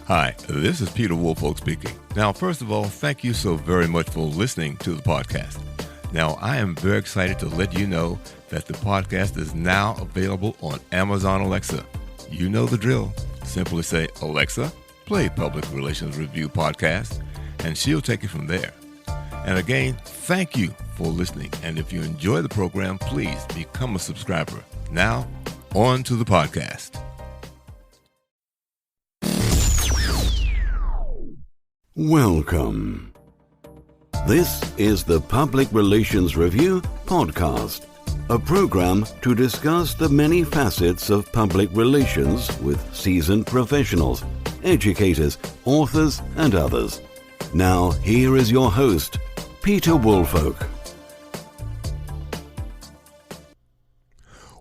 Hi, this is Peter Woolfolk speaking. Now, first of all, thank you so very much for listening to the podcast. Now, I am very excited to let you know that the podcast is now available on Amazon Alexa. You know the drill. Simply say, Alexa, play Public Relations Review Podcast, and she'll take it from there. And again, thank you for listening. And if you enjoy the program, please become a subscriber. Now, on to the podcast. Welcome. This is the Public Relations Review Podcast, a program to discuss the many facets of public relations with seasoned professionals, educators, authors, and others. Now, here is your host, Peter Woolfolk.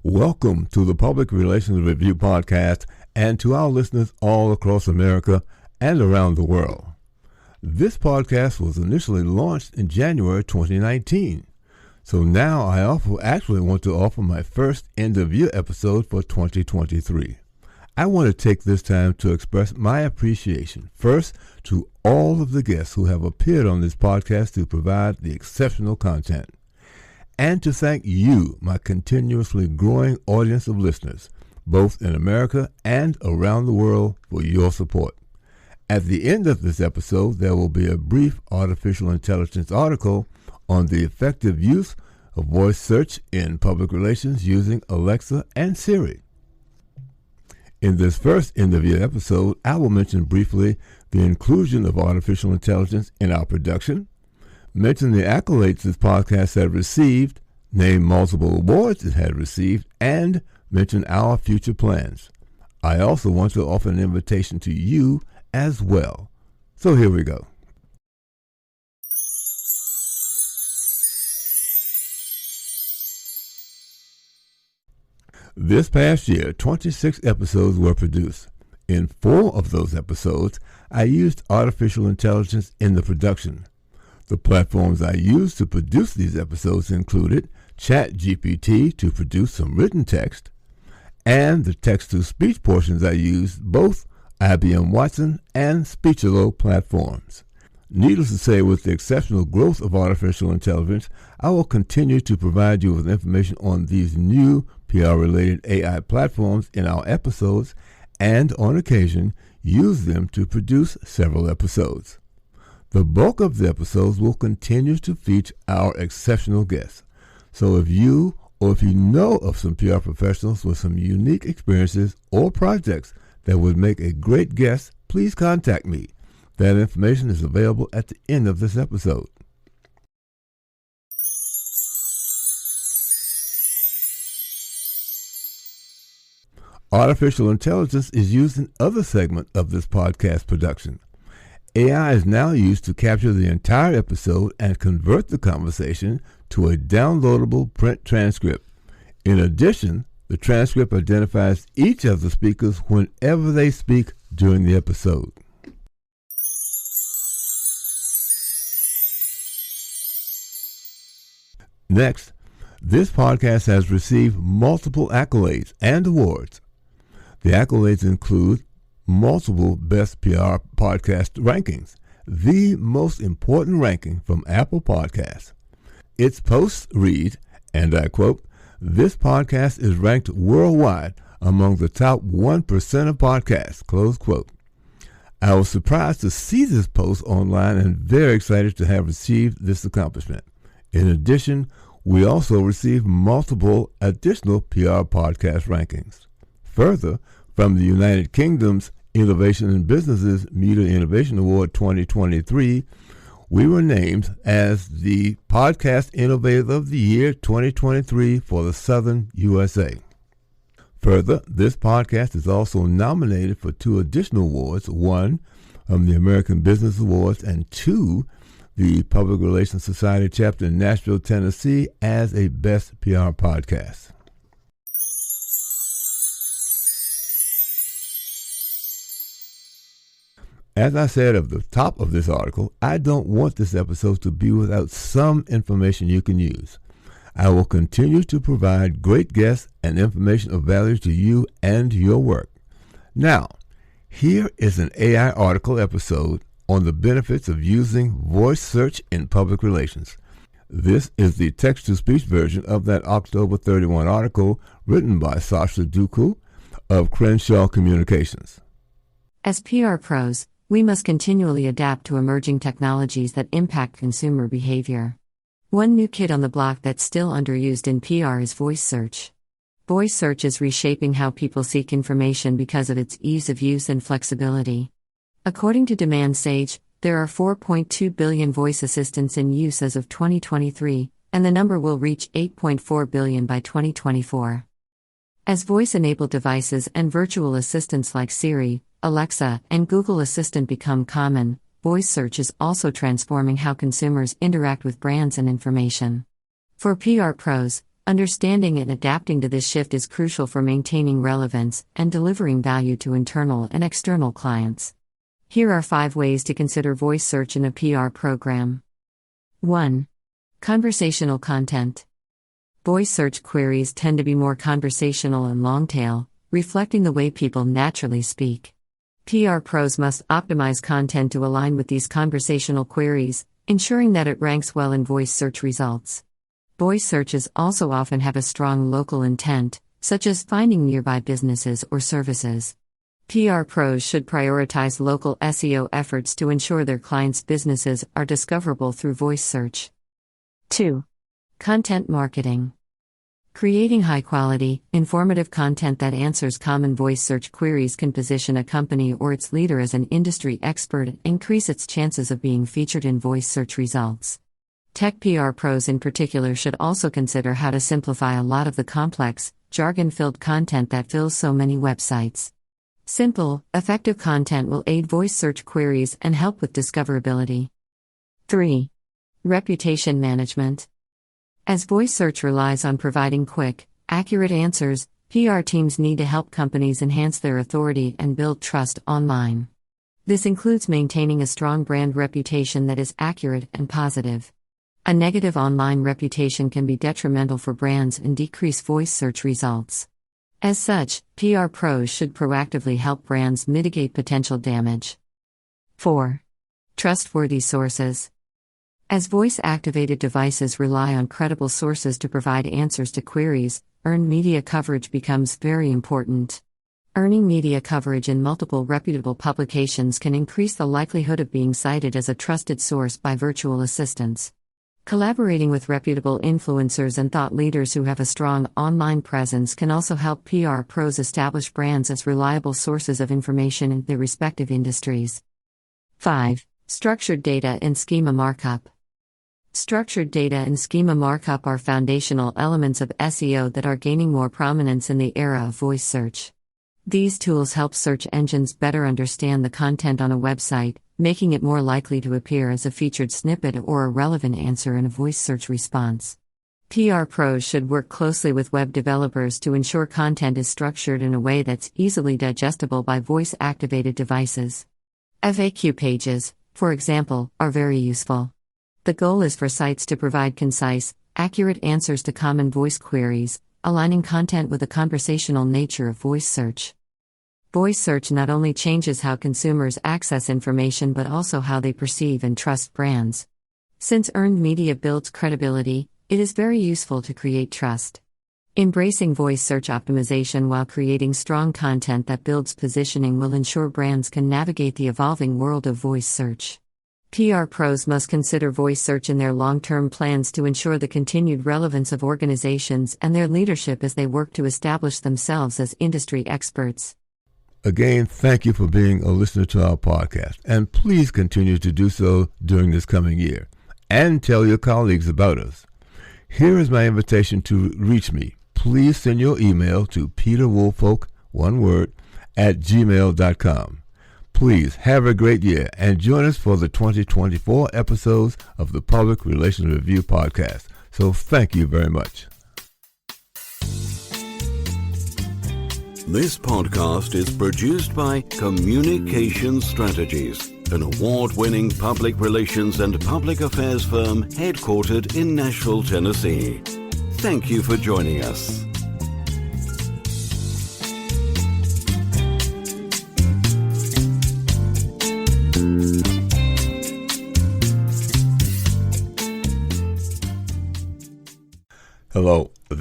Welcome to the Public Relations Review Podcast and to our listeners all across America and around the world. This podcast was initially launched in January 2019. So now I actually want to offer my first end-of-year episode for 2023. I want to take this time to express my appreciation, first, to all of the guests who have appeared on this podcast to provide the exceptional content, and to thank you, my continuously growing audience of listeners, both in America and around the world, for your support. At the end of this episode, there will be a brief artificial intelligence article on the effective use of voice search in public relations using Alexa and Siri. In this first end-of-year episode, I will mention briefly the inclusion of artificial intelligence in our production, mention the accolades this podcast has received, name multiple awards it has received, and mention our future plans. I also want to offer an invitation to you as well. So here we go. This past year, 26 episodes were produced. In 4 of those episodes, I used artificial intelligence in the production. The platforms I used to produce these episodes included ChatGPT to produce some written text, and the text-to-speech portions I used both IBM Watson and Speechelo platforms. Needless to say, with the exceptional growth of artificial intelligence, I will continue to provide you with information on these new PR-related AI platforms in our episodes, and on occasion, use them to produce several episodes. The bulk of the episodes will continue to feature our exceptional guests. So if you know of some PR professionals with some unique experiences or projects that would make a great guest, please contact me. That information is available at the end of this episode. Artificial intelligence is used in other segments of this podcast production. AI is now used to capture the entire episode and convert the conversation to a downloadable print transcript. In addition, the transcript identifies each of the speakers whenever they speak during the episode. Next, this podcast has received multiple accolades and awards. The accolades include multiple Best PR Podcast rankings, the most important ranking from Apple Podcasts. Its posts read, and I quote, "This podcast is ranked worldwide among the top 1% of podcasts," close quote. I was surprised to see this post online and very excited to have received this accomplishment. In addition, we also received multiple additional PR podcast rankings. Further, from the United Kingdom's Innovation in Businesses Media Innovation Award 2023, we were named as the Podcast Innovator of the Year 2023 for the Southern USA. Further, this podcast is also nominated for 2 additional awards, 1 from the American Business Awards and 2 the Public Relations Society chapter in Nashville, Tennessee, as a Best PR Podcast. As I said at the top of this article, I don't want this episode to be without some information you can use. I will continue to provide great guests and information of value to you and your work. Now, Here is an AI article episode on the benefits of using voice search in public relations. This is the text-to-speech version of that October 31 article written by Sasha Duku of Crenshaw Communications. As PR pros, we must continually adapt to emerging technologies that impact consumer behavior. One new kid on the block that's still underused in PR is voice search. Voice search is reshaping how people seek information because of its ease of use and flexibility. According to Demand Sage, there are 4.2 billion voice assistants in use as of 2023, and the number will reach 8.4 billion by 2024. As voice-enabled devices and virtual assistants like Siri, Alexa, and Google Assistant become common, voice search is also transforming how consumers interact with brands and information. For PR pros, understanding and adapting to this shift is crucial for maintaining relevance and delivering value to internal and external clients. Here are 5 ways to consider voice search in a PR program. 1. Conversational content. Voice search queries tend to be more conversational and long-tail, reflecting the way people naturally speak. PR pros must optimize content to align with these conversational queries, ensuring that it ranks well in voice search results. Voice searches also often have a strong local intent, such as finding nearby businesses or services. PR pros should prioritize local SEO efforts to ensure their clients' businesses are discoverable through voice search. 2. Content marketing. Creating high-quality, informative content that answers common voice search queries can position a company or its leader as an industry expert and increase its chances of being featured in voice search results. Tech PR pros in particular should also consider how to simplify a lot of the complex, jargon-filled content that fills so many websites. Simple, effective content will aid voice search queries and help with discoverability. 3. Reputation management. As voice search relies on providing quick, accurate answers, PR teams need to help companies enhance their authority and build trust online. This includes maintaining a strong brand reputation that is accurate and positive. A negative online reputation can be detrimental for brands and decrease voice search results. As such, PR pros should proactively help brands mitigate potential damage. 4. Trustworthy sources. As voice-activated devices rely on credible sources to provide answers to queries, earned media coverage becomes very important. Earning media coverage in multiple reputable publications can increase the likelihood of being cited as a trusted source by virtual assistants. Collaborating with reputable influencers and thought leaders who have a strong online presence can also help PR pros establish brands as reliable sources of information in their respective industries. 5. Structured data and schema markup. Structured data and schema markup are foundational elements of SEO that are gaining more prominence in the era of voice search. These tools help search engines better understand the content on a website, making it more likely to appear as a featured snippet or a relevant answer in a voice search response. PR pros should work closely with web developers to ensure content is structured in a way that's easily digestible by voice-activated devices. FAQ pages, for example, are very useful. The goal is for sites to provide concise, accurate answers to common voice queries, aligning content with the conversational nature of voice search. Voice search not only changes how consumers access information but also how they perceive and trust brands. Since earned media builds credibility, it is very useful to create trust. Embracing voice search optimization while creating strong content that builds positioning will ensure brands can navigate the evolving world of voice search. PR pros must consider voice search in their long-term plans to ensure the continued relevance of organizations and their leadership as they work to establish themselves as industry experts. Again, thank you for being a listener to our podcast, and please continue to do so during this coming year, and tell your colleagues about us. Here is my invitation to reach me. Please send your email to peterwoolfolk, one word, @gmail.com. Please have a great year, and join us for the 2024 episodes of the Public Relations Review podcast. So thank you very much. This podcast is produced by Communication Strategies, an award-winning public relations and public affairs firm headquartered in Nashville, Tennessee. Thank you for joining us.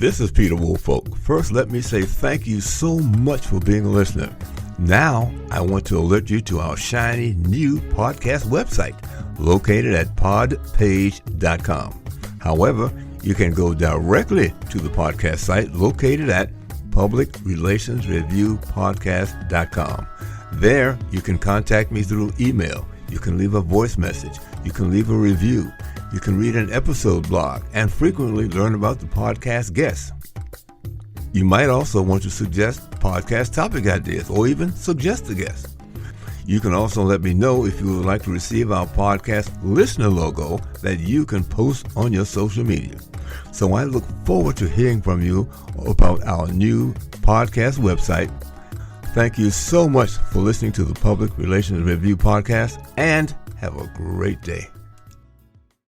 This is Peter Woolfolk. First, let me say thank you so much for being a listener. Now, I want to alert you to our shiny new podcast website located at podpage.com. However, you can go directly to the podcast site located at publicrelationsreviewpodcast.com. There, you can contact me through email. You can leave a voice message. You can leave a review. You can read an episode blog and frequently learn about the podcast guests. You might also want to suggest podcast topic ideas or even suggest a guest. You can also let me know if you would like to receive our podcast listener logo that you can post on your social media. So I look forward to hearing from you about our new podcast website. Thank you so much for listening to the Public Relations Review Podcast, and have a great day.